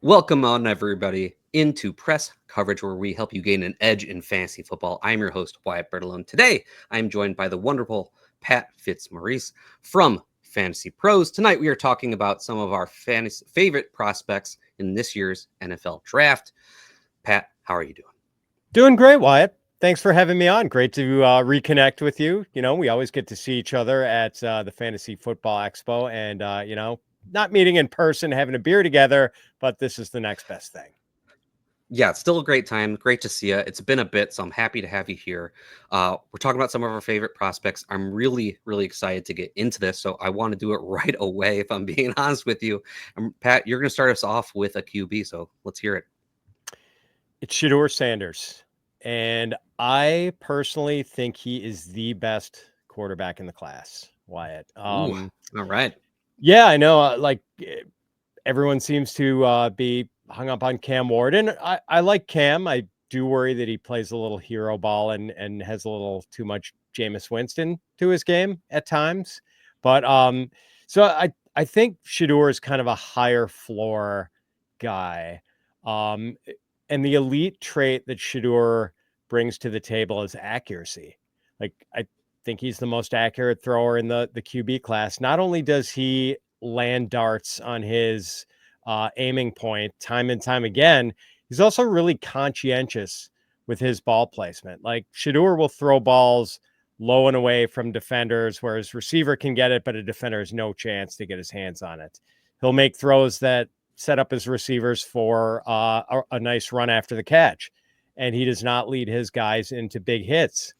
Welcome on, everybody, into press coverage where we help you gain an edge in fantasy football. I'm your host, Wyatt Bertolone. Today, I'm joined by the wonderful Pat Fitzmaurice from Fantasy Pros. Tonight, we are talking about some of our favorite prospects in this year's NFL draft. Pat, how are you doing? Doing great, Wyatt. Thanks for having me on. Great to reconnect with you. You know, we always get to see each other at the Fantasy Football Expo and, not meeting in person, having a beer together, but this is the next best thing. Yeah, it's still a great time. Great to see you. It's been a bit, so I'm happy to have you here. We're talking about some of our favorite prospects. I'm really, really excited to get into this, so I want to do it right away, if I'm being honest with you. Pat, you're going to start us off with a QB, so let's hear it. It's Shedeur Sanders, and I personally think he is the best quarterback in the class, Wyatt. Ooh, all right. Yeah, I know. Everyone seems to be hung up on Cam Ward, and I like Cam. I do worry that he plays a little hero ball and has a little too much Jameis Winston to his game at times. But so I think Shedeur is kind of a higher floor guy. And the elite trait that Shedeur brings to the table is accuracy. Like, I think he's the most accurate thrower in the QB class. Not only does he land darts on his aiming point time and time again, he's also really conscientious with his ball placement. Like, Shedeur will throw balls low and away from defenders, whereas receiver can get it, but a defender has no chance to get his hands on it. He'll make throws that set up his receivers for a nice run after the catch, and he does not lead his guys into big hits.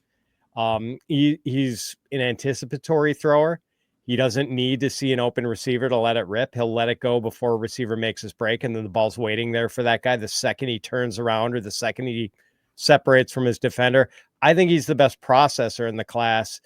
He's an anticipatory thrower. He doesn't need to see an open receiver to let it rip. He'll let it go before a receiver makes his break, and then the ball's waiting there for that guy. The second he turns around or the second he separates from his defender, I think he's the best processor in the class.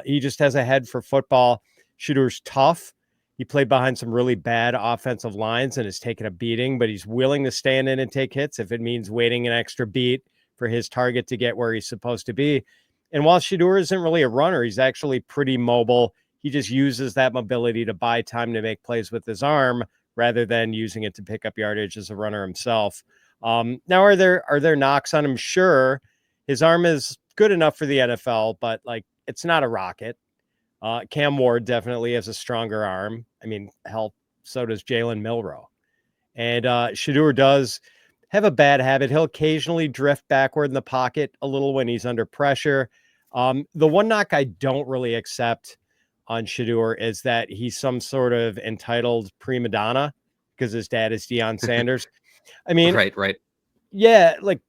He just has a head for football. Shedeur's tough. He played behind some really bad offensive lines and has taken a beating, but he's willing to stand in and take hits if it means waiting an extra beat for his target to get where he's supposed to be. And while Shedeur isn't really a runner, he's actually pretty mobile. He just uses that mobility to buy time to make plays with his arm rather than using it to pick up yardage as a runner himself. Now, are there knocks on him? Sure. His arm is good enough for the NFL, but it's not a rocket. Cam Ward definitely has a stronger arm. I mean, hell, so does Jalen Milroe. And Shedeur does have a bad habit. He'll occasionally drift backward in the pocket a little when he's under pressure. The one knock I don't really accept on Shedeur is that he's some sort of entitled prima donna because his dad is Deion Sanders. I mean, right. Yeah, like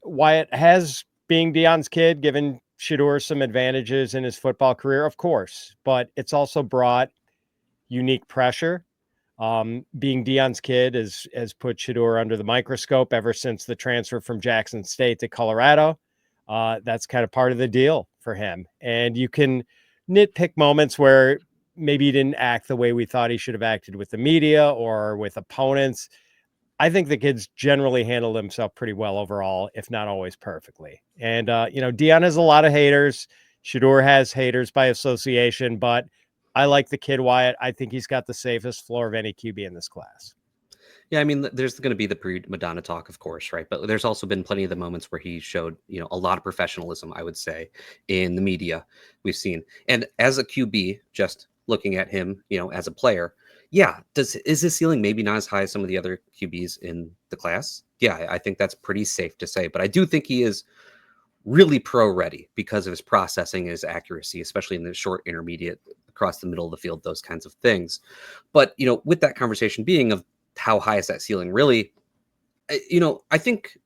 Wyatt has being Deion's kid given Shedeur some advantages in his football career, of course, but it's also brought unique pressure. Being Deion's kid has put Shedeur under the microscope ever since the transfer from Jackson State to Colorado. That's kind of part of the deal for him. And you can nitpick moments where maybe he didn't act the way we thought he should have acted with the media or with opponents. I think the kids generally handled himself pretty well overall, if not always perfectly. And, Deion has a lot of haters. Shedeur has haters by association, but I like the kid, Wyatt. I think he's got the safest floor of any QB in this class. Yeah, I mean, there's going to be the pre-Madonna talk, of course, right? But there's also been plenty of the moments where he showed, a lot of professionalism, I would say, in the media we've seen. And as a QB, just looking at him, as a player, yeah, is his ceiling maybe not as high as some of the other QBs in the class? Yeah, I think that's pretty safe to say. But I do think he is really pro ready because of his processing and his accuracy, especially in the short, intermediate, across the middle of the field, those kinds of things. But, with that conversation being of how high is that ceiling really, I think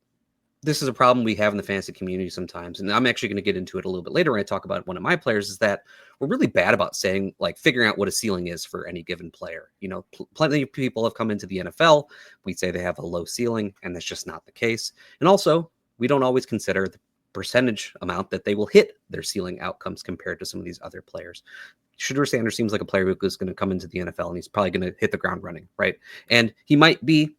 this is a problem we have in the fantasy community sometimes. And I'm actually going to get into it a little bit later when I talk about one of my players, is that we're really bad about saying, figuring out what a ceiling is for any given player. Plenty of people have come into the NFL. We say they have a low ceiling, and that's just not the case. And also, we don't always consider the percentage amount that they will hit their ceiling outcomes compared to some of these other players. Shedeur Sanders seems like a player who's going to come into the NFL and he's probably going to hit the ground running, right? And he might be,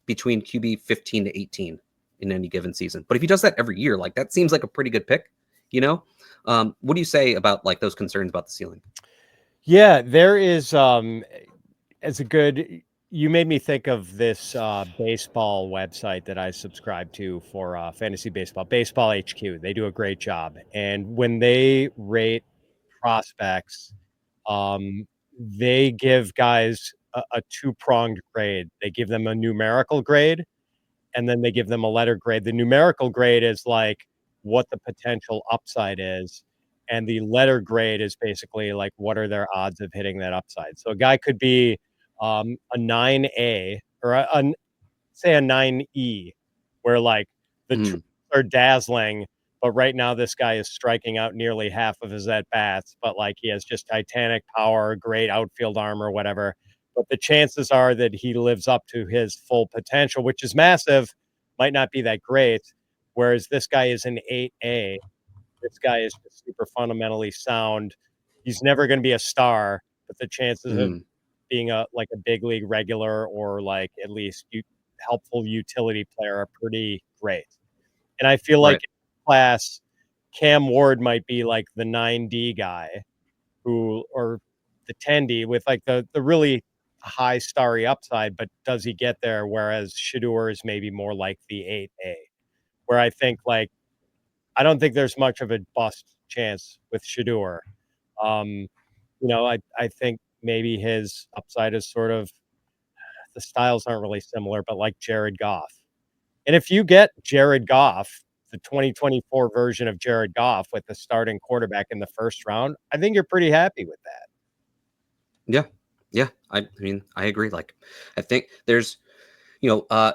between QB 15 to 18 in any given season. But if he does that every year, that seems like a pretty good pick, What do you say about those concerns about the ceiling? Yeah, there is as a good You made me think of this baseball website that I subscribe to for fantasy baseball, Baseball HQ. They do a great job. And when they rate prospects, um, they give guys a two-pronged grade. They give them a numerical grade, and then they give them a letter grade. The numerical grade is like what the potential upside is, and the letter grade is basically like what are their odds of hitting that upside. So a guy could be a 9A or say a 9E, where like the tools Mm, are dazzling, but right now this guy is striking out nearly half of his at bats, but like he has just titanic power, great outfield arm or whatever. But the chances are that he lives up to his full potential, which is massive, might not be that great. Whereas this guy is an 8A. This guy is just super fundamentally sound. He's never going to be a star, but the chances of mm, being a like a big league regular or like at least helpful utility player are pretty great. And I feel like right. in class, Cam Ward might be like the 9D guy who or the 10D with like the really high starry upside, but does he get there? Whereas Shedeur is maybe more like the 8A, where I think like I don't think there's much of a bust chance with Shedeur. Um, I think maybe his upside is sort of the styles aren't really similar, but like Jared Goff. And if you get Jared Goff, the 2024 version of Jared Goff with the starting quarterback in the first round, I think you're pretty happy with that. Yeah. Yeah. I mean, I agree. Like, I think there's, you know,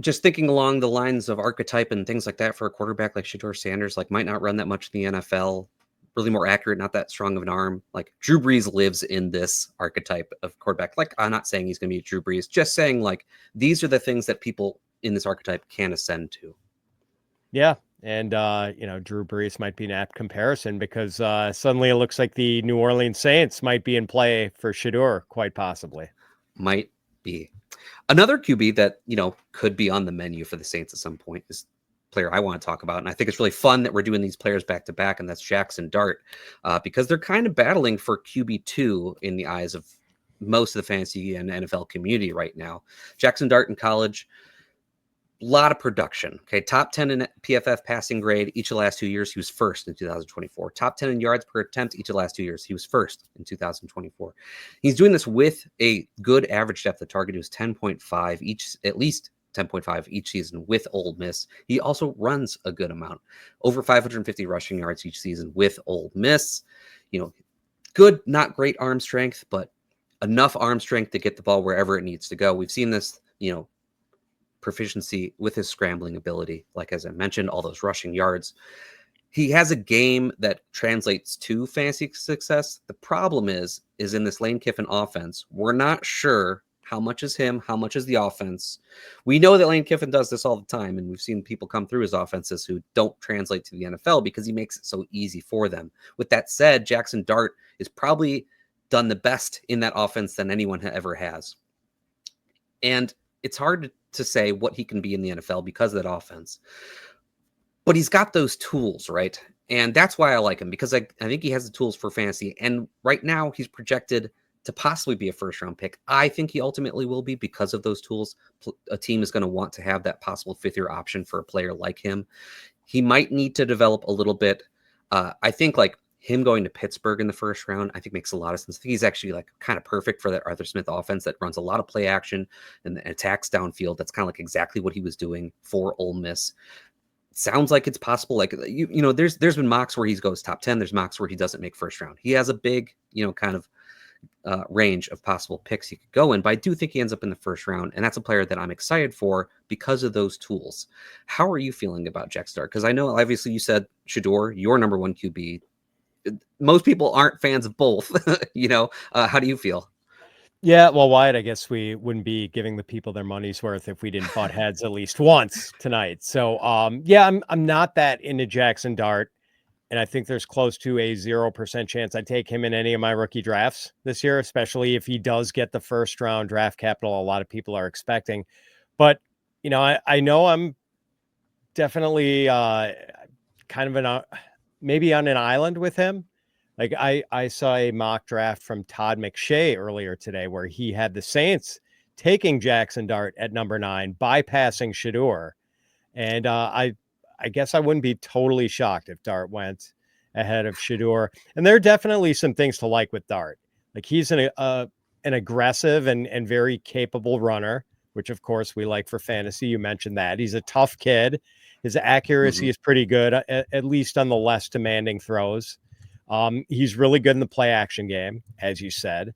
just thinking along the lines of archetype and things like that for a quarterback like Shedeur Sanders, like might not run that much in the NFL, really more accurate, not that strong of an arm. Like Drew Brees lives in this archetype of quarterback. Like I'm not saying he's going to be Drew Brees, just saying like these are the things that people in this archetype can ascend to. Yeah. And, Drew Brees might be an apt comparison because suddenly it looks like the New Orleans Saints might be in play for Shedeur, quite possibly. Might be. Another QB that, could be on the menu for the Saints at some point is player I want to talk about. And I think it's really fun that we're doing these players back to back, and that's Jaxson Dart, because they're kind of battling for QB2 in the eyes of most of the fantasy and NFL community right now. Jaxson Dart in college, a lot of production. Okay, top 10 in PFF passing grade each of the last 2 years. He was first in 2024. Top 10 in yards per attempt each of the last 2 years. He was first in 2024. He's doing this with a good average depth of target. He was 10.5 each, at least 10.5 each season with Ole Miss. He also runs a good amount, over 550 rushing yards each season with Ole Miss. Good, not great arm strength, but enough arm strength to get the ball wherever it needs to go. We've seen this, proficiency with his scrambling ability. Like, as I mentioned, all those rushing yards. He has a game that translates to fantasy success. The problem is in this Lane Kiffin offense, we're not sure how much is him, how much is the offense. We know that Lane Kiffin does this all the time, and we've seen people come through his offenses who don't translate to the NFL because he makes it so easy for them. With that said, Jaxson Dart is probably done the best in that offense than anyone ever has. And it's hard to say what he can be in the NFL because of that offense. But he's got those tools, right? And that's why I like him, because I think he has the tools for fantasy. And right now he's projected to possibly be a first-round pick. I think he ultimately will be because of those tools. A team is going to want to have that possible fifth-year option for a player like him. He might need to develop a little bit. I think like him going to Pittsburgh in the first round, I think makes a lot of sense. I think he's actually like kind of perfect for that Arthur Smith offense that runs a lot of play action and attacks downfield. That's kind of like exactly what he was doing for Ole Miss. Sounds like it's possible. Like, there's been mocks where he goes top 10. There's mocks where he doesn't make first round. He has a big, kind of range of possible picks he could go in, but I do think he ends up in the first round. And that's a player that I'm excited for because of those tools. How are you feeling about Jaxson Dart? Because I know obviously you said Shedeur, your number one QB. Most people aren't fans of both. How do you feel? Yeah, well, Wyatt, I guess we wouldn't be giving the people their money's worth if we didn't butt heads at least once tonight. So, yeah, I'm not that into Jaxson Dart, and I think there's close to a 0% chance I take him in any of my rookie drafts this year, especially if he does get the first round draft capital a lot of people are expecting. But I know I'm definitely kind of maybe on an island with him. Like I saw a mock draft from Todd McShay earlier today where he had the Saints taking Jaxson Dart at number 9, bypassing Shedeur. And I guess I wouldn't be totally shocked if Dart went ahead of Shedeur. And there are definitely some things to like with Dart. Like he's an aggressive and very capable runner, which of course we like for fantasy. You mentioned that. He's a tough kid. His accuracy is pretty good, at least on the less demanding throws. He's really good in the play action game, as you said.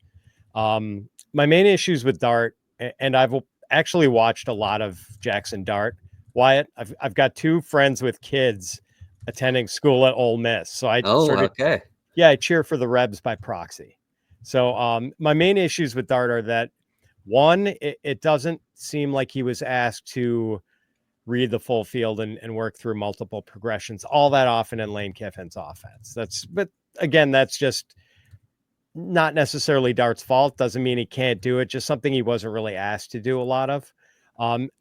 My main issues with Dart, and I've actually watched a lot of Jaxson Dart. Wyatt, I've got 2 friends with kids attending school at Ole Miss, so I okay. I cheer for the Rebs by proxy. So my main issues with Dart are that, one, it doesn't seem like he was asked to read the full field and work through multiple progressions all that often in Lane Kiffin's offense. But again, that's just not necessarily Dart's fault. Doesn't mean he can't do it. Just something he wasn't really asked to do a lot of.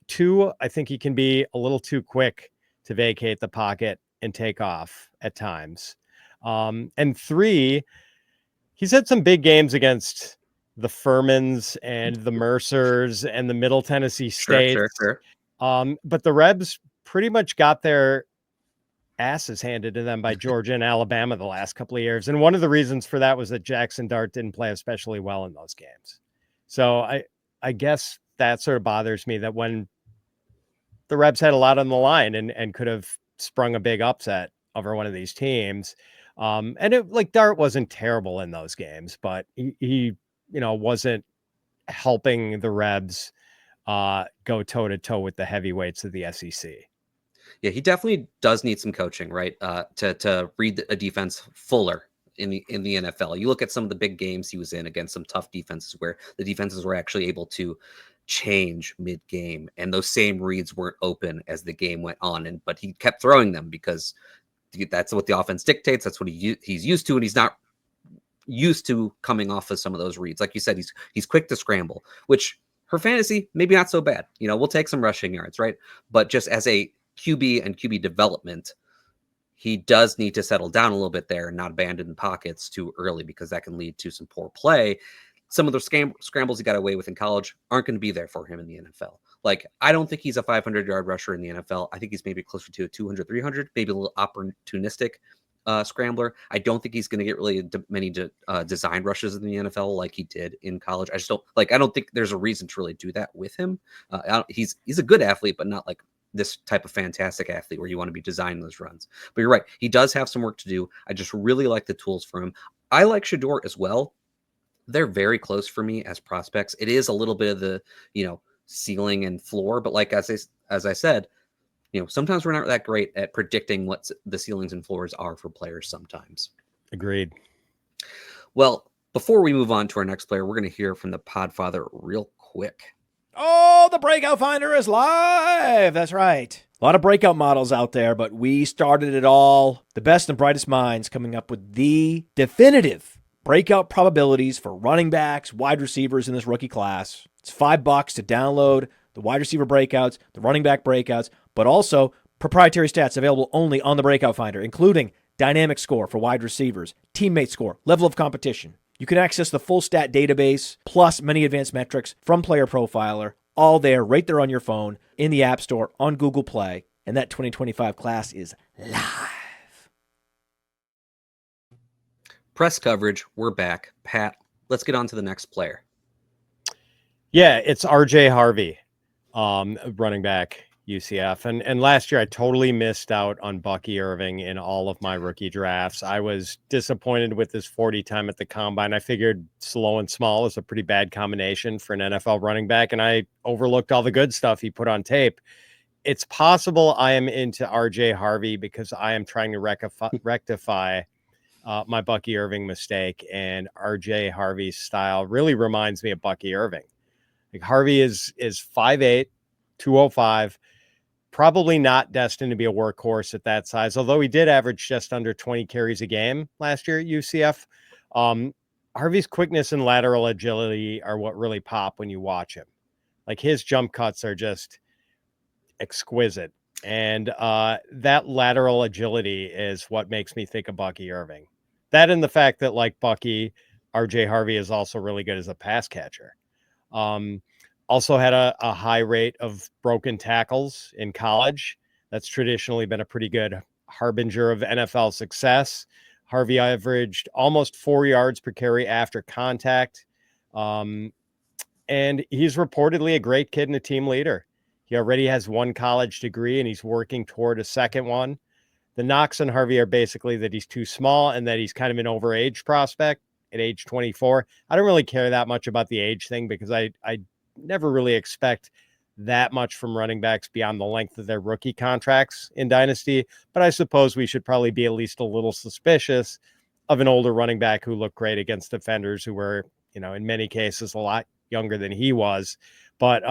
2, I think he can be a little too quick to vacate the pocket and take off at times. And 3, he's had some big games against the Furmans and the Mercers and the Middle Tennessee States. Sure. But the Rebs pretty much got their asses handed to them by Georgia and Alabama the last couple of years. And one of the reasons for that was that Jaxson Dart didn't play especially well in those games. So I guess that sort of bothers me, that when the Rebs had a lot on the line and could have sprung a big upset over one of these teams. And Dart wasn't terrible in those games, but he wasn't helping the Rebs go toe to toe with the heavyweights of the SEC. Yeah, he definitely does need some coaching, right? To read a defense fuller in the NFL. You look at some of the big games he was in against some tough defenses where the defenses were actually able to change mid-game, and those same reads weren't open as the game went on. But he kept throwing them because that's what the offense dictates. That's what he's used to, and he's not used to coming off of some of those reads. Like you said, he's quick to scramble, which for fantasy maybe not so bad. We'll take some rushing yards, right? But just as a QB and QB development, he does need to settle down a little bit there and not abandon pockets too early, because that can lead to some poor play. Some of the scrambles he got away with in college aren't going to be there for him in the NFL. Like, I don't think he's a 500-yard rusher in the NFL. I think he's maybe closer to a 200, 300, maybe a little opportunistic scrambler. I don't think he's going to get really many design rushes in the NFL like he did in college. I don't think there's a reason to really do that with him. He's a good athlete, but not like this type of fantastic athlete where you want to be designing those runs. But you're right. He does have some work to do. I just really like the tools for him. I like Shedeur as well. They're very close for me as prospects. It is a little bit of the, ceiling and floor, but like, as I said, sometimes we're not that great at predicting what the ceilings and floors are for players sometimes. Agreed. Well, before we move on to our next player, we're going to hear from the Podfather real quick. Oh, the Breakout Finder is live. That's right. A lot of breakout models out there, but we started it all. The best and brightest minds coming up with the definitive breakout probabilities for running backs, wide receivers in this rookie class. It's $5 to download the wide receiver breakouts, the running back breakouts, but also proprietary stats available only on the Breakout Finder, including dynamic score for wide receivers, teammate score, level of competition. You can access the full stat database, plus many advanced metrics from PlayerProfiler, all there, right there on your phone, in the App Store, on Google Play, and that 2025 class is live. Press coverage, we're back. Pat, let's get on to the next player. Yeah, it's RJ Harvey, running back, UCF. And last year I totally missed out on Bucky Irving in all of my rookie drafts. I was disappointed with his 40 time at the combine. I figured slow and small is a pretty bad combination for an NFL running back, and I overlooked all the good stuff he put on tape. It's possible I am into RJ Harvey because I am trying to rectify my Bucky Irving mistake, and RJ Harvey's style really reminds me of Bucky Irving. Like, Harvey is 5'8", 205, probably not destined to be a workhorse at that size, although he did average just under 20 carries a game last year at UCF. Harvey's quickness and lateral agility are what really pop when you watch him. Like, his jump cuts are just exquisite. And that lateral agility is what makes me think of Bucky Irving. That, and the fact that, like Bucky, RJ Harvey is also really good as a pass catcher. Also had a high rate of broken tackles in college. That's traditionally been a pretty good harbinger of NFL success. Harvey averaged almost 4 yards per carry after contact. And he's reportedly a great kid and a team leader. He already has one college degree and he's working toward a second one. The knocks on Harvey are basically that he's too small and that he's kind of an overage prospect at age 24. I don't really care that much about the age thing because I never really expect that much from running backs beyond the length of their rookie contracts in Dynasty. But I suppose we should probably be at least a little suspicious of an older running back who looked great against defenders who were, in many cases a lot younger than he was. But,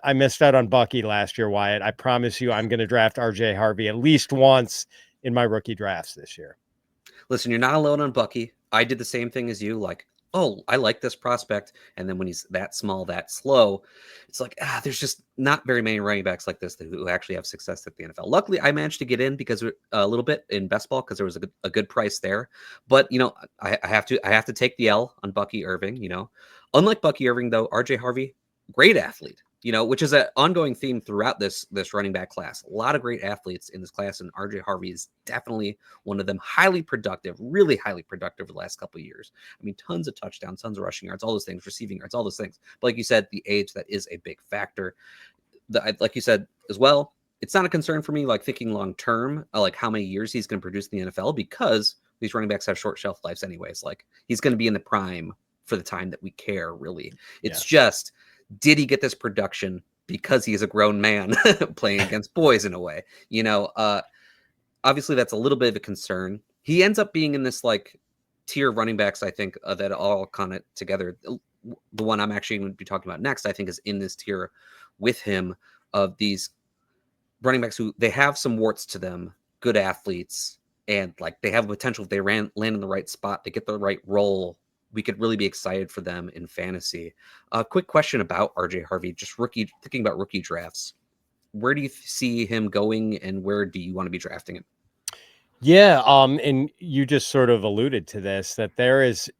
I missed out on Bucky last year, Wyatt. I promise you I'm going to draft RJ Harvey at least once in my rookie drafts this year. Listen, you're not alone on Bucky. I did the same thing as you. Like, oh, I like this prospect. And then when he's that small, that slow, it's like, there's just not very many running backs like this who actually have success at the NFL. Luckily, I managed to get in because a little bit in best ball because there was a good price there. But, I have to take the L on Bucky Irving, Unlike Bucky Irving, though, RJ Harvey, great athlete. Which is an ongoing theme throughout this running back class. A lot of great athletes in this class, and RJ Harvey is definitely one of them. Highly productive, really highly productive the last couple of years. I mean, tons of touchdowns, tons of rushing yards, all those things, receiving yards, all those things. But like you said, the age, that is a big factor. Like you said as well, it's not a concern for me, like thinking long term, like how many years he's going to produce in the NFL, because these running backs have short shelf lives anyways. Like, he's going to be in the prime for the time that we care, really. It's just, did he get this production because he's a grown man playing against boys in a way? Obviously that's a little bit of a concern. He ends up being in this like tier of running backs, I think, that all kind of together. The one I'm actually going to be talking about next, I think, is in this tier with him, of these running backs who they have some warts to them, good athletes, and like they have a potential if they land in the right spot, to get the right role. We could really be excited for them in fantasy. A quick question about RJ Harvey, just thinking about rookie drafts. Where do you see him going, and where do you want to be drafting him? Yeah, and you just sort of alluded to this, that there is,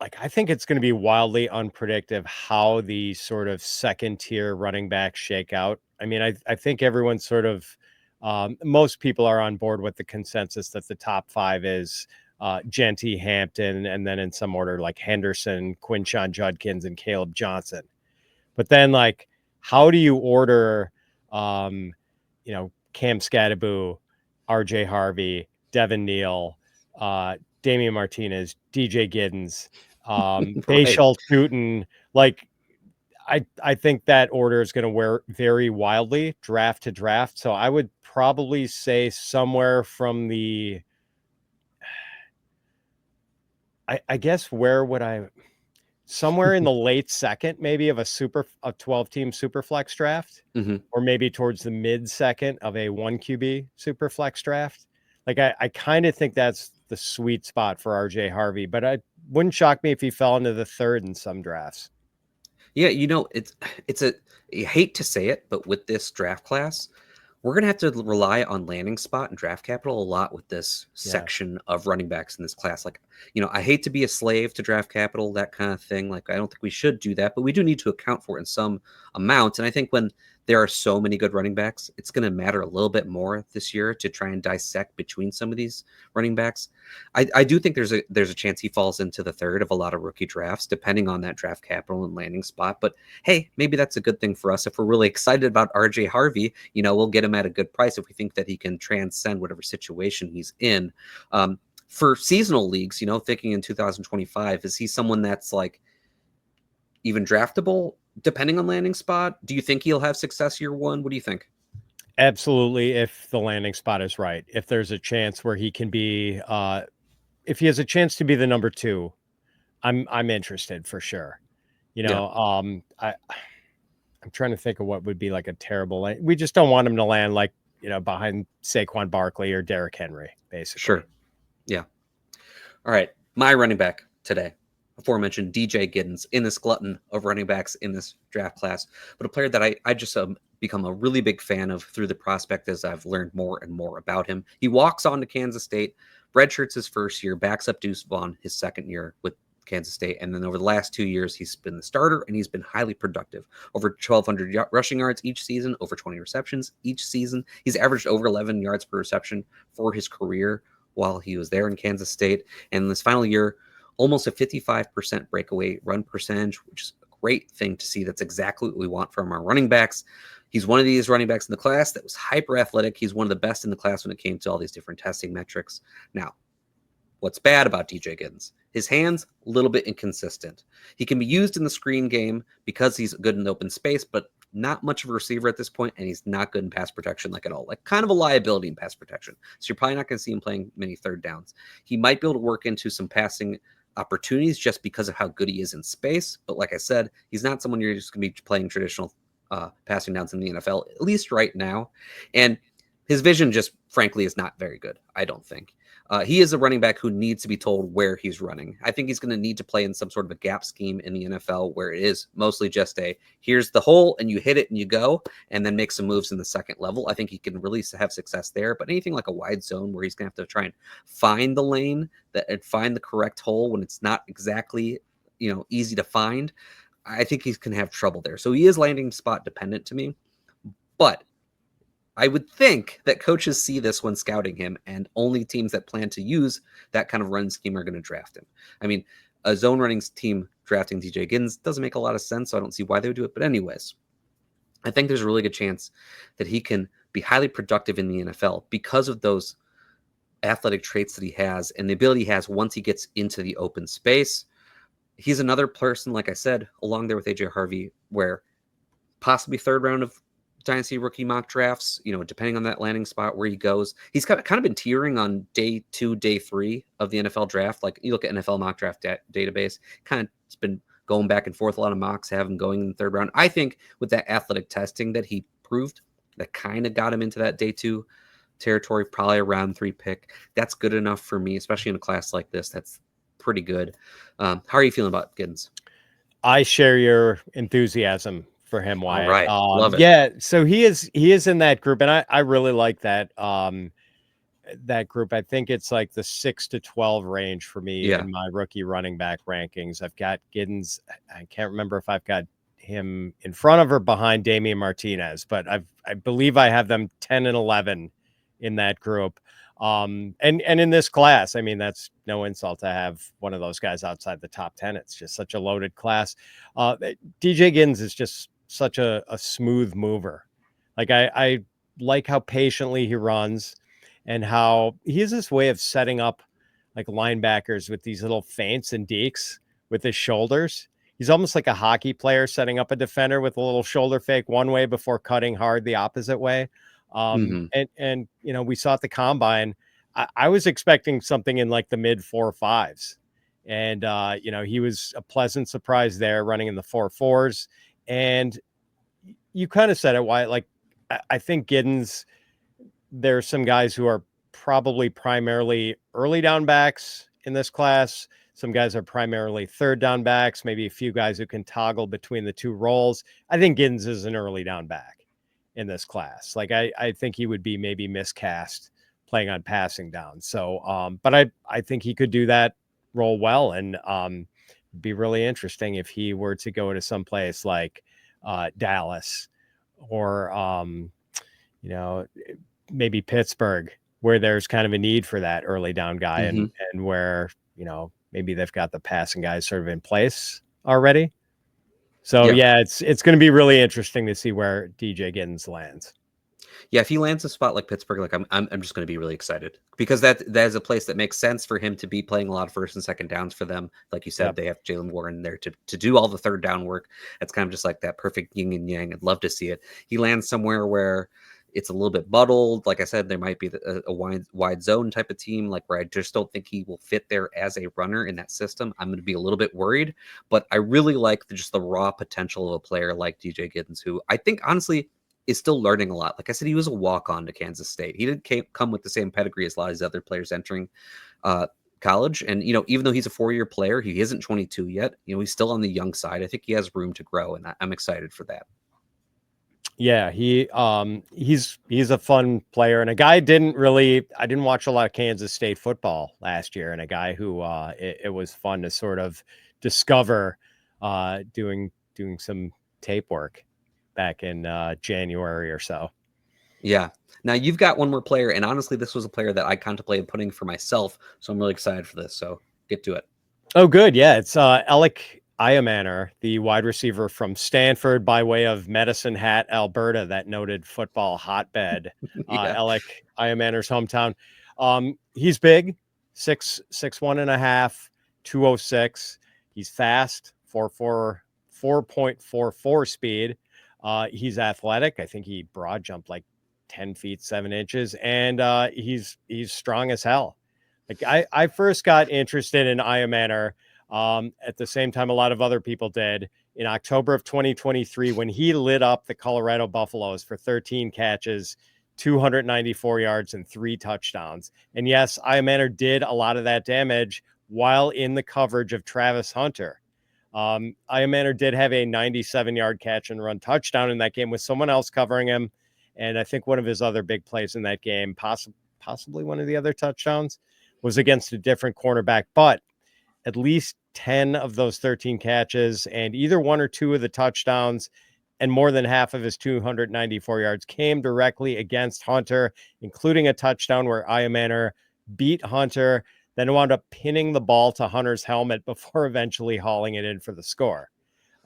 like, I think it's going to be wildly unpredictable how the sort of second tier running backs shake out. I mean, I think everyone's sort of, most people are on board with the consensus that the top five is Genty, Hampton, and then in some order like Henderson, Quinshon Judkins, and Caleb Johnson. But then, like, how do you order, Cam Scadaboo, RJ Harvey, Devin Neal, Damian Martinez, DJ Giddens, Bashal Tootin? Like, I think that order is going to vary wildly draft to draft. So I would probably say somewhere from the, I guess, where would I, somewhere in the late second, maybe, of a 12-team super flex draft, or maybe towards the mid second of a 1 QB super flex draft. Like, I kind of think that's the sweet spot for RJ Harvey, but it wouldn't shock me if he fell into the third in some drafts. Yeah, I hate to say it, but with this draft class, we're going to have to rely on landing spot and draft capital a lot with this section of running backs in this class. Like, I hate to be a slave to draft capital, that kind of thing. Like, I don't think we should do that, but we do need to account for it in some amount. And I think when there are so many good running backs, it's going to matter a little bit more this year to try and dissect between some of these running backs. I do think there's a chance he falls into the third of a lot of rookie drafts, depending on that draft capital and landing spot. But hey, maybe that's a good thing for us. If we're really excited about RJ Harvey, we'll get him at a good price if we think that he can transcend whatever situation he's in. For seasonal leagues, thinking in 2025, is he someone that's like even draftable depending on landing spot? Do you think he'll have success year one? What do you think? Absolutely. If the landing spot is right, if there's a chance where he can be, if he has a chance to be the number 2, I'm interested for sure. I'm trying to think of what would be like a terrible lane. We just don't want him to land like, behind Saquon Barkley or Derrick Henry, basically. Sure. Yeah. All right. My running back today, aforementioned DJ Giddens, in this glutton of running backs in this draft class, but a player that I just become a really big fan of through the prospect as I've learned more and more about him. He walks on to Kansas State, redshirts his first year, backs up Deuce Vaughn his second year with Kansas State. And then over the last 2 years, he's been the starter and he's been highly productive. Over 1,200 rushing yards each season, over 20 receptions each season. He's averaged over 11 yards per reception for his career while he was there in Kansas State. And in this final year, almost a 55% breakaway run percentage, which is a great thing to see. That's exactly what we want from our running backs. He's one of these running backs in the class that was hyper athletic. He's one of the best in the class when it came to all these different testing metrics. Now, what's bad about DJ Giddens? His hands, a little bit inconsistent. He can be used in the screen game because he's good in open space, but not much of a receiver at this point, and he's not good in pass protection like at all. Like kind of a liability in pass protection. So you're probably not going to see him playing many third downs. He might be able to work into some passing opportunities just because of how good he is in space. But like I said, he's not someone you're just going to be playing traditional passing downs in the NFL, at least right now. And his vision just frankly is not very good, I don't think. He is a running back who needs to be told where he's running. I think he's going to need to play in some sort of a gap scheme in the NFL where it is mostly just here's the hole and you hit it and you go, and then make some moves in the second level. I think he can really have success there. But anything like a wide zone where he's going to have to try and find the lane and find the correct hole when it's not exactly easy to find, I think he's going to have trouble there. So he is landing spot dependent to me. But I would think that coaches see this when scouting him, and only teams that plan to use that kind of run scheme are going to draft him. I mean, a zone running team drafting DJ Giddens doesn't make a lot of sense, so I don't see why they would do it. But anyways, I think there's a really good chance that he can be highly productive in the NFL because of those athletic traits that he has and the ability he has once he gets into the open space. He's another person, like I said, along there with AJ Harvey, where possibly third round of Dynasty rookie mock drafts, depending on that landing spot where he goes. He's kind of been teetering on day 2, day 3 of the NFL draft. Like you look at NFL mock draft database, kind of it's been going back and forth. A lot of mocks have him going in the third round. I think with that athletic testing that he proved, that kind of got him into that day 2 territory, probably a round 3 pick. That's good enough for me, especially in a class like this. That's pretty good. How are you feeling about Giddens? I share your enthusiasm for him, Wyatt. All right. Love it. Yeah, so he is in that group, and I really like that that group. I think it's like the 6 to 12 range for me in my rookie running back rankings. I've got Giddens. I can't remember if I've got him in front of or behind Damian Martinez, but I believe I have them 10 and 11 in that group. And in this class, I mean, that's no insult to have one of those guys outside the top 10. It's just such a loaded class. DJ Giddens is just such a smooth mover. Like I like how patiently he runs and how he has this way of setting up like linebackers with these little feints and dekes with his shoulders. He's almost like a hockey player setting up a defender with a little shoulder fake one way before cutting hard the opposite way. And we saw at the combine, I was expecting something in like the mid 4.5s, and he was a pleasant surprise there, running in the 4.4s. And you kind of said it, Wyatt. Like I think Giddens, there's some guys who are probably primarily early down backs in this class. Some guys are primarily third down backs, maybe a few guys who can toggle between the two roles. I think Giddens is an early down back in this class. Like I think he would be maybe miscast playing on passing down. So, but I think he could do that role well, and be really interesting if he were to go to some place like Dallas or maybe Pittsburgh, where there's kind of a need for that early down guy, and where maybe they've got the passing guys sort of in place already. So it's going to be really interesting to see where DJ Giddens lands. Yeah, if he lands a spot like Pittsburgh, like I'm just going to be really excited, because that is a place that makes sense for him to be playing a lot of first and second downs for them. Like you said, they have Jalen Warren there to do all the third down work. It's kind of just like that perfect yin and yang. I'd love to see it. He lands somewhere where it's a little bit muddled. Like I said, there might be a wide zone type of team, like where I just don't think he will fit there as a runner in that system. I'm going to be a little bit worried, but I really like just the raw potential of a player like DJ Giddens, who I think honestly is still learning a lot. Like I said, he was a walk-on to Kansas State. He didn't come with the same pedigree as a lot of these other players entering college. And, even though he's a 4-year player, he isn't 22 yet. He's still on the young side. I think he has room to grow, and I'm excited for that. Yeah, he's a fun player and a guy I didn't watch a lot of Kansas State football last year, and a guy who it was fun to sort of discover doing some tape work back in January or so. Yeah. Now you've got one more player, and honestly, this was a player that I contemplated putting for myself, so I'm really excited for this. So get to it. Oh, good. Yeah, it's Elic Ayomanor, the wide receiver from Stanford by way of Medicine Hat, Alberta, that noted football hotbed. Yeah. Elic Ayomanor's hometown. He's big, 6'1.5", 206. He's fast, 4.44 speed. He's athletic. I think he broad jumped like 10 feet 7 inches, and he's strong as hell. Like I first got interested in Ayomanor at the same time a lot of other people did in October of 2023 when he lit up the Colorado Buffaloes for 13 catches, 294 yards, and 3 touchdowns. And yes, Ayomanor did a lot of that damage while in the coverage of Travis Hunter. Ayomanor did have a 97-yard catch and run touchdown in that game with someone else covering him. And I think one of his other big plays in that game, possibly one of the other touchdowns, was against a different cornerback, but at least 10 of those 13 catches and either 1 or 2 of the touchdowns and more than half of his 294 yards came directly against Hunter, including a touchdown where Ayomanor beat Hunter, then wound up pinning the ball to Hunter's helmet before eventually hauling it in for the score.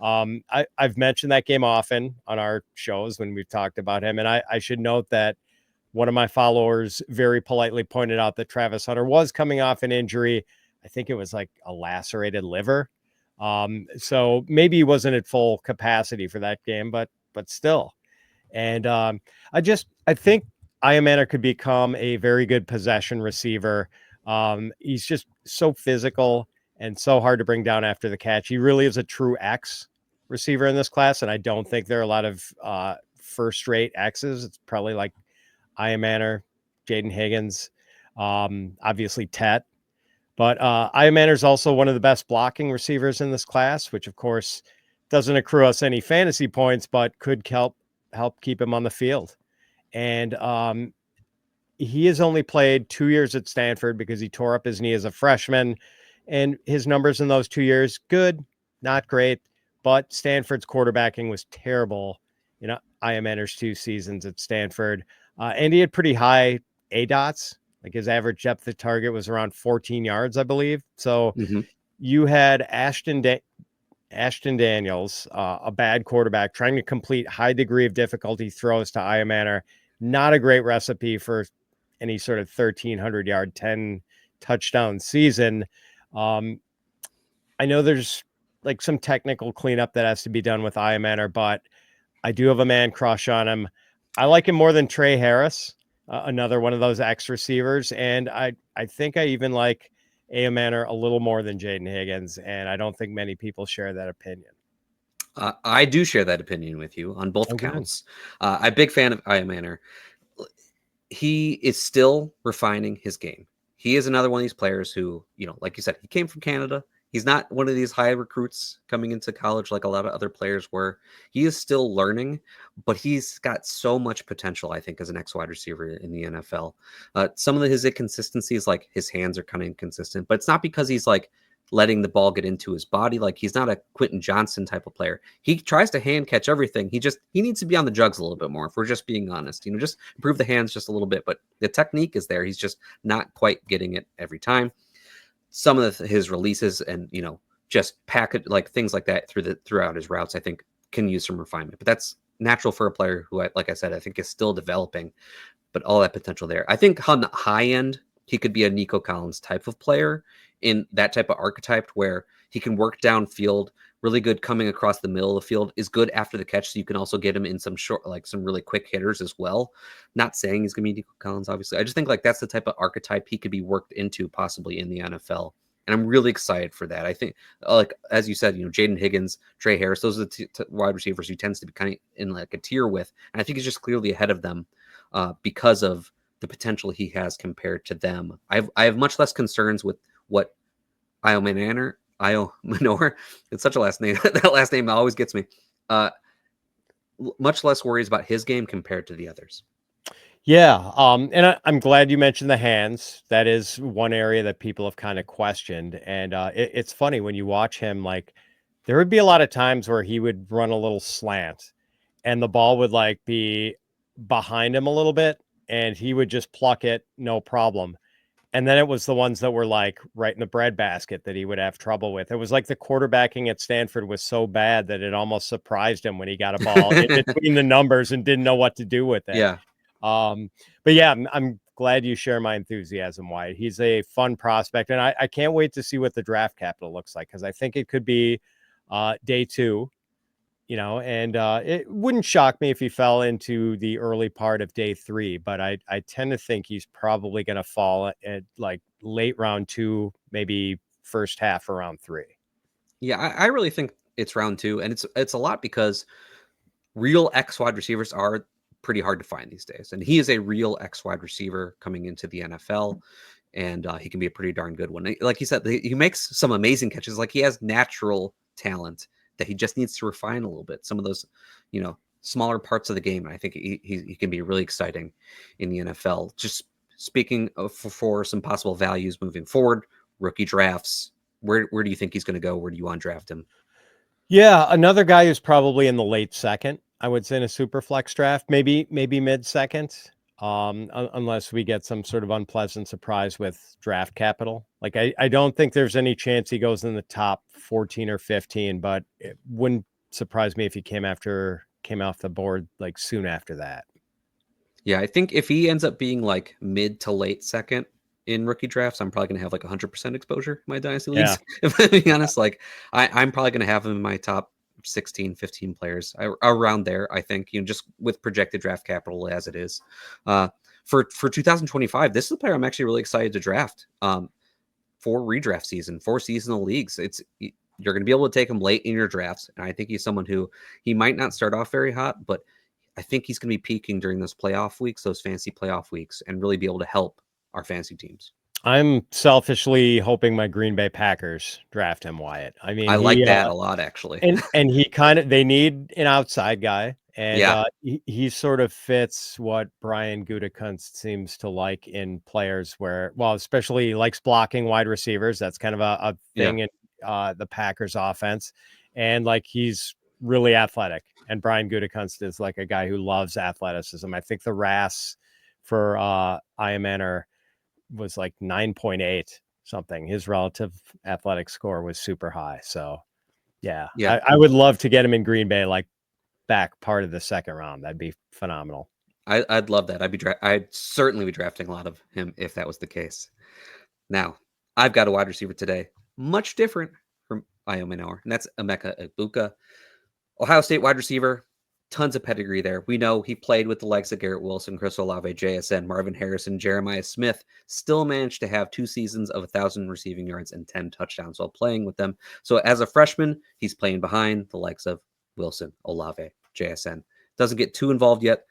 I've mentioned that game often on our shows when we've talked about him, and I should note that one of my followers very politely pointed out that Travis Hunter was coming off an injury. I think it was like a lacerated liver. So maybe he wasn't at full capacity for that game, but still. And I think Ayomanor could become a very good possession receiver. He's just so physical and so hard to bring down after the catch. He really is a true X receiver in this class, and I don't think there are a lot of first-rate X's. It's probably like Ayomanor, Jaden Higgins, obviously Tet. But Ayomanor is also one of the best blocking receivers in this class, which, of course, doesn't accrue us any fantasy points, but could help keep him on the field. And he has only played 2 years at Stanford because he tore up his knee as a freshman. And his numbers in those 2 years, good, not great. But Stanford's quarterbacking was terrible in Ayomanor's 2 seasons at Stanford. And he had pretty high ADOTs. Like his average depth of target was around 14 yards, I believe. So you had Ashton Daniels, a bad quarterback, trying to complete high degree of difficulty throws to Ayomanor. Not a great recipe for any sort of 1,300-yard, 10 touchdown season. I know there's like some technical cleanup that has to be done with Ayomanor, but I do have a man crush on him. I like him more than Trey Harris, another one of those X receivers. And I think I even like Ayomanor a little more than Jaden Higgins. And I don't think many people share that opinion. I do share that opinion with you on both counts. I'm a big fan of Ayomanor. He is still refining his game. He is another one of these players who, like you said, he came from Canada. He's not one of these high recruits coming into college like a lot of other players were. He is still learning, but he's got so much potential, I think, as an X wide receiver in the NFL. Some of his inconsistencies, like his hands are kind of inconsistent, but it's not because he's like letting the ball get into his body. Like he's not a Quentin Johnson type of player. He tries to hand catch everything. He needs to be on the jugs a little bit more, if we're just being honest. just improve the hands just a little bit, but the technique is there. He's just not quite getting it every time. Some of his releases and just package like things like that throughout his routes, I think can use some refinement. But that's natural for a player who, like I said, I think is still developing. But all that potential there. I think on the high end, he could be a Nico Collins type of player in that type of archetype where he can work downfield, really good coming across the middle of the field, is good after the catch. So you can also get him in some short, like some really quick hitters as well. Not saying he's going to be Nico Collins, obviously. I just think like that's the type of archetype he could be worked into possibly in the NFL. And I'm really excited for that. I think, like, as you said, Jaden Higgins, Trey Harris, those are the wide receivers he tends to be kind of in like a tier with. And I think he's just clearly ahead of them because of the potential he has compared to them. I have much less concerns with what Ayomanor, it's such a last name. That last name always gets me. much less worries about his game compared to the others. Yeah. And I'm glad you mentioned the hands. That is one area that people have kind of questioned. And it's funny when you watch him, like there would be a lot of times where he would run a little slant and the ball would like be behind him a little bit and he would just pluck it, no problem. And then it was the ones that were like right in the breadbasket that he would have trouble with. It was like the quarterbacking at Stanford was so bad that it almost surprised him when he got a ball in between the numbers and didn't know what to do with it. Yeah. But yeah, I'm glad you share my enthusiasm, Wyatt. He's a fun prospect, and I can't wait to see what the draft capital looks like because I think it could be day 2, and it wouldn't shock me if he fell into the early part of day 3, but I tend to think he's probably going to fall at like late round 2, maybe first half around 3. Yeah, I really think it's round 2, and it's a lot because real X wide receivers are pretty hard to find these days, and he is a real X wide receiver coming into the NFL, and he can be a pretty darn good one. Like you said, he makes some amazing catches. Like he has natural talent that he just needs to refine a little bit. Some of those, smaller parts of the game. And I think he can be really exciting in the NFL. Just speaking for some possible values moving forward, rookie drafts. Where do you think he's going to go? Where do you want to draft him? Yeah, another guy who's probably in the late second, I would say in a super flex draft, maybe mid second, unless we get some sort of unpleasant surprise with draft capital. Like I don't think there's any chance he goes in the top 14 or 15, but it wouldn't surprise me if he came off the board like soon after that. Yeah, I think if he ends up being like mid to late second in rookie drafts, I'm probably going to have like 100% exposure in my dynasty leagues. If I'm being honest, like I'm probably going to have him in my top 16, 15 players around there. I think, just with projected draft capital as it is, for 2025, this is a player I'm actually really excited to draft, for redraft season, for seasonal leagues. You're going to be able to take him late in your drafts. And I think he's someone who he might not start off very hot, but I think he's going to be peaking during those playoff weeks, those fantasy playoff weeks, and really be able to help our fantasy teams. I'm selfishly hoping my Green Bay Packers draft him, Wyatt. I mean, I like that a lot, actually. And he they need an outside guy. And he sort of fits what Brian Gutekunst seems to like in players especially he likes blocking wide receivers. That's kind of a thing in the Packers offense. And like, he's really athletic. And Brian Gutekunst is like a guy who loves athleticism. I think the RAS for Ayomanor was like 9.8 something. His relative athletic score was super high. So yeah. I would love to get him in Green Bay, like back part of the second round. That'd be phenomenal. I'd love that. I'd certainly be drafting a lot of him if that was the case. Now, I've got a wide receiver today, much different from Ayomanor, and that's Emeka Egbuka. Ohio State wide receiver, tons of pedigree there. We know he played with the likes of Garrett Wilson, Chris Olave, JSN, Marvin Harrison, Jeremiah Smith, still managed to have 2 seasons of 1,000 receiving yards and 10 touchdowns while playing with them. So as a freshman, he's playing behind the likes of Wilson, Olave, JSN. Doesn't get too involved yet.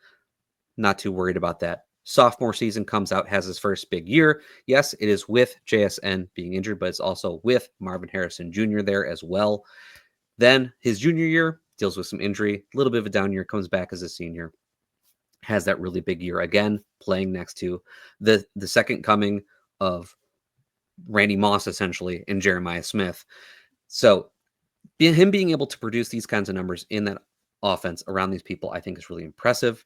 Not too worried about that. Sophomore season comes out, has his first big year. Yes, it is with JSN being injured, but it's also with Marvin Harrison Jr. there as well. Then his junior year, deals with some injury, a little bit of a down year, comes back as a senior, has that really big year again, playing next to the second coming of Randy Moss, essentially, and Jeremiah Smith. So him being able to produce these kinds of numbers in that offense around these people, I think is really impressive.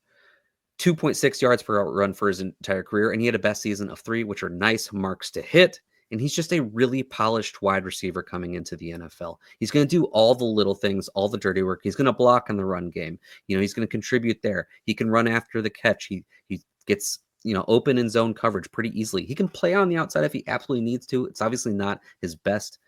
2.6 yards per run for his entire career, and he had a best season of 3, which are nice marks to hit. And he's just a really polished wide receiver coming into the NFL. He's going to do all the little things, all the dirty work. He's going to block in the run game. He's going to contribute there. He can run after the catch. He gets, open in zone coverage pretty easily. He can play on the outside if he absolutely needs to. It's obviously not his best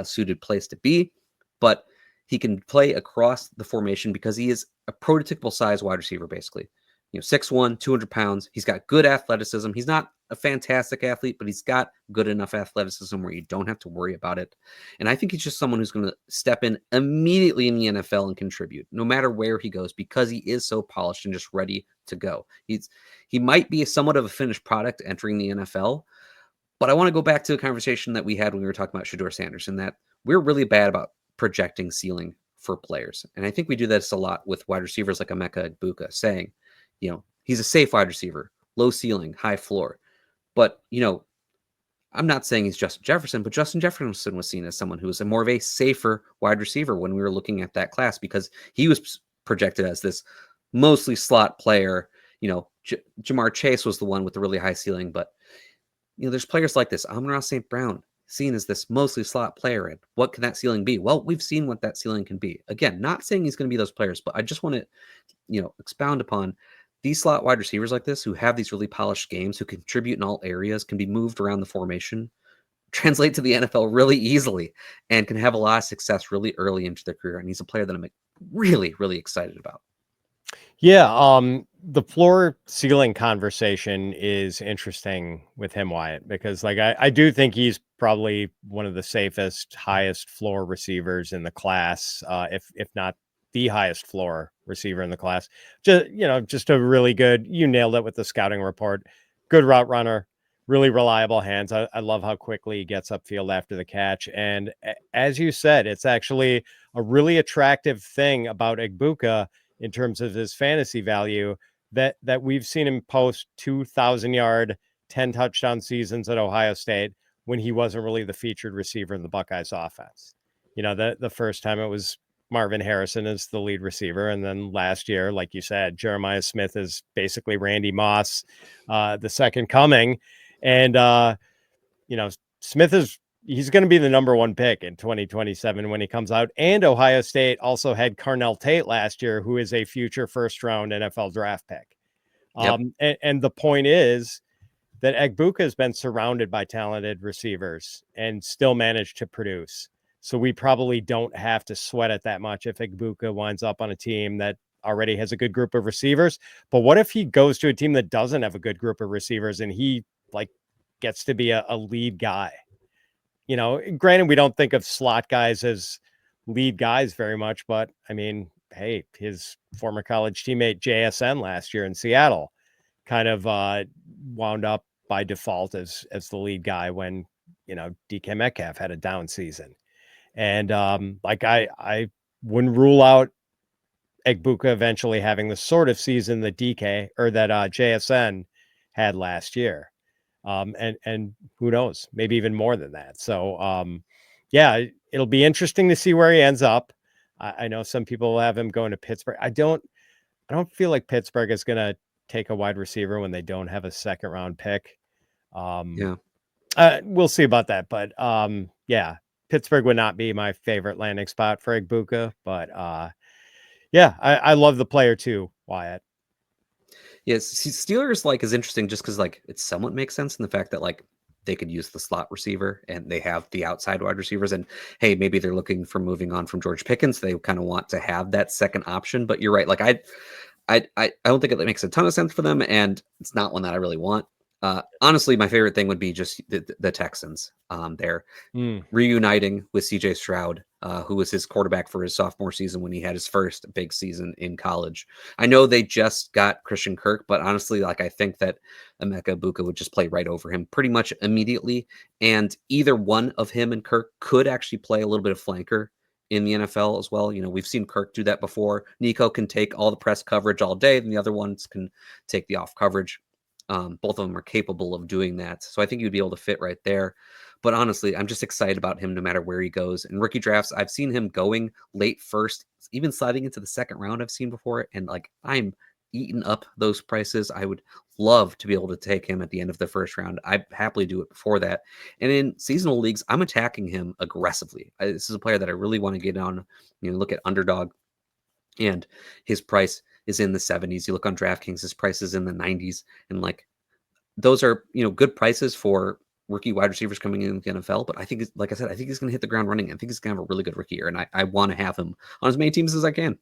suited place to be, but he can play across the formation because he is a prototypical size wide receiver, basically. 6'1", 200 pounds. He's got good athleticism. He's not a fantastic athlete, but he's got good enough athleticism where you don't have to worry about it. And I think he's just someone who's going to step in immediately in the NFL and contribute, no matter where he goes, because he is so polished and just ready to go. He might be somewhat of a finished product entering the NFL, but I want to go back to a conversation that we had when we were talking about Shedeur Sanders, and that we're really bad about projecting ceiling for players. And I think we do this a lot with wide receivers like Emeka Egbuka, saying, he's a safe wide receiver, low ceiling, high floor. But, I'm not saying he's Justin Jefferson, but Justin Jefferson was seen as someone who was more of a safer wide receiver when we were looking at that class, because he was projected as this mostly slot player. Jamar Chase was the one with the really high ceiling, but there's players like this. Amon-Ra St. Brown, seen as this mostly slot player. And what can that ceiling be? Well, we've seen what that ceiling can be. Again, not saying he's going to be those players, but I just want to, expound upon these slot wide receivers like this, who have these really polished games, who contribute in all areas, can be moved around the formation, translate to the NFL really easily, and can have a lot of success really early into their career. And he's a player that I'm really, really excited about. Yeah, the floor ceiling conversation is interesting with him, Wyatt, because I do think he's probably one of the safest, highest floor receivers in the class, if not the highest floor receiver in the class. Just a really good, you nailed it with the scouting report, good route runner, really reliable hands. I love how quickly he gets upfield after the catch. And as you said, it's actually a really attractive thing about Egbuka in terms of his fantasy value, that we've seen him post 2,000-yard, 10 touchdown seasons at Ohio State when he wasn't really the featured receiver in the Buckeyes offense. The first time it was Marvin Harrison as the lead receiver. And then last year, like you said, Jeremiah Smith is basically Randy Moss, the second coming. And, Smith he's going to be the number one pick in 2027 when he comes out. And Ohio State also had Carnell Tate last year, who is a future first round NFL draft pick. Yep. And the point is that Egbuka has been surrounded by talented receivers and still managed to produce. So we probably don't have to sweat it that much if Egbuka winds up on a team that already has a good group of receivers. But what if he goes to a team that doesn't have a good group of receivers and he gets to be a lead guy? Granted, we don't think of slot guys as lead guys very much, but I mean, hey, his former college teammate JSN last year in Seattle kind of wound up by default as the lead guy when, DK Metcalf had a down season. And I wouldn't rule out Egbuka eventually having the sort of season that DK or that JSN had last year. And who knows, maybe even more than that. So, it'll be interesting to see where he ends up. I know some people will have him going to Pittsburgh. I don't feel like Pittsburgh is going to take a wide receiver when they don't have a second round pick. We'll see about that. But, Pittsburgh would not be my favorite landing spot for Egbuka, but I love the player too, Wyatt. Yes, Steelers is interesting just because it somewhat makes sense in the fact that they could use the slot receiver and they have the outside wide receivers, and hey, maybe they're looking for moving on from George Pickens. They kind of want to have that second option. But you're right, I don't think it makes a ton of sense for them, and it's not one that I really want. Honestly, my favorite thing would be just the Texans. They're reuniting with CJ Stroud, who was his quarterback for his sophomore season when he had his first big season in college. I know they just got Christian Kirk, but honestly, I think that Emeka Egbuka would just play right over him pretty much immediately. And either one of him and Kirk could actually play a little bit of flanker in the NFL as well. We've seen Kirk do that before. Nico can take all the press coverage all day, and the other ones can take the off coverage. Both of them are capable of doing that. So I think you'd be able to fit right there. But honestly, I'm just excited about him no matter where he goes. In rookie drafts, I've seen him going late first, even sliding into the second round I've seen before. And I'm eating up those prices. I would love to be able to take him at the end of the first round. I'd happily do it before that. And in seasonal leagues, I'm attacking him aggressively. This is a player that I really want to get on. Look at Underdog, and his price is in the 70s. You look on DraftKings, his price is in the 90s. And those are, good prices for rookie wide receivers coming in the NFL. But I think, like I said, I think he's going to hit the ground running. I think he's going to have a really good rookie year. And I want to have him on as many teams as I can.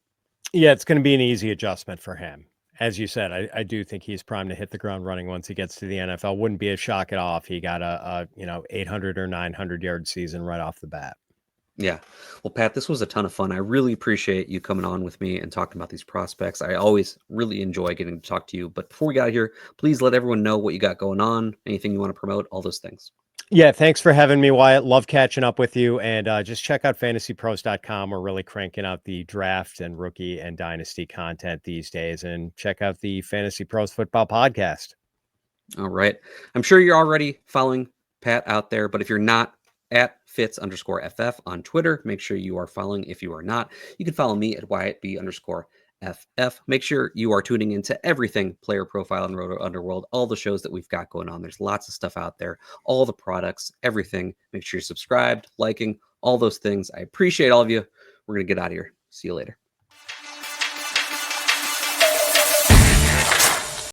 Yeah, it's going to be an easy adjustment for him. As you said, I do think he's primed to hit the ground running once he gets to the NFL. Wouldn't be a shock at all if he got a 800 or 900 yard season right off the bat. Yeah. Well, Pat, this was a ton of fun. I really appreciate you coming on with me and talking about these prospects. I always really enjoy getting to talk to you. But before we got here, please let everyone know what you got going on, anything you want to promote, all those things. Yeah, thanks for having me, Wyatt. Love catching up with you. And just check out fantasypros.com. We're really cranking out the draft and rookie and dynasty content these days. And check out the Fantasy Pros Football Podcast. All right. I'm sure you're already following Pat out there, but if you're not, at Fitz_FF on Twitter, make sure you are following. If you are not, you can follow me at WyattB_FF. Make sure you are tuning into everything Player Profile and Roto Underworld, all the shows that we've got going on. There's lots of stuff out there, all the products, everything. Make sure you're subscribed, liking, all those things. I appreciate all of you. We're going to get out of here. See you later.